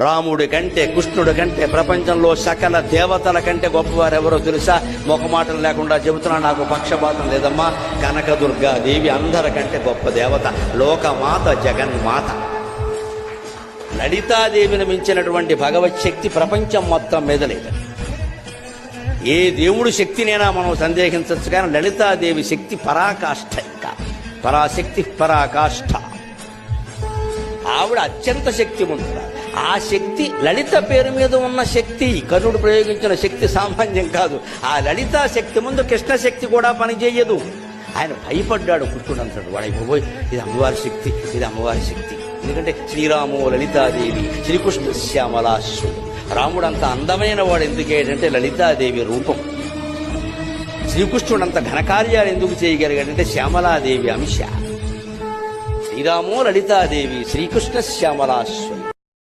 రాముడి కంటే కృష్ణుడి కంటే ప్రపంచంలో సకల దేవతల కంటే గొప్పవారు ఎవరో తెలుసా? మొకమాటం లేకుండా చెబుతున్నా, నాకు పక్షపాతం లేదమ్మా. కనకదుర్గాదేవి అందరికంటే గొప్ప దేవత, లోకమాత, జగన్మాత. లలితాదేవిని మించినటువంటి భగవత్ శక్తి ప్రపంచం మొత్తం మీద లేదు. ఏ దేవుడు శక్తినైనా మనం సందేహించవచ్చు, కానీ లలితాదేవి శక్తి పరాకాష్ఠ. ఇంకా పరాశక్తి పరాకాష్ఠ. ఆవిడ అత్యంత శక్తివంతుడు. ఆ శక్తి లలిత పేరు మీద ఉన్న శక్తి, కర్ణుడు ప్రయోగించిన శక్తి సామాన్యం కాదు. ఆ లలితా శక్తి ముందు కృష్ణ శక్తి కూడా పనిచేయదు. ఆయన భయపడ్డాడు. కృష్ణుడు అంటాడు, వాడైపోయి ఇది అమ్మవారి శక్తి, ఇది అమ్మవారి శక్తి. ఎందుకంటే శ్రీరాము లలితాదేవి, శ్రీకృష్ణ శ్యామలాశ్రుడు. రాముడు అంత అందమైన వాడు ఎందుకేంటంటే లలితాదేవి రూపం. శ్రీకృష్ణుడు అంత ఘనకార్యాలు ఎందుకు చేయగలిగాడంటే శ్యామలాదేవి అంశ. శ్రీరాము లలితాదేవి, శ్రీకృష్ణ శ్యామలాశ్రుడు.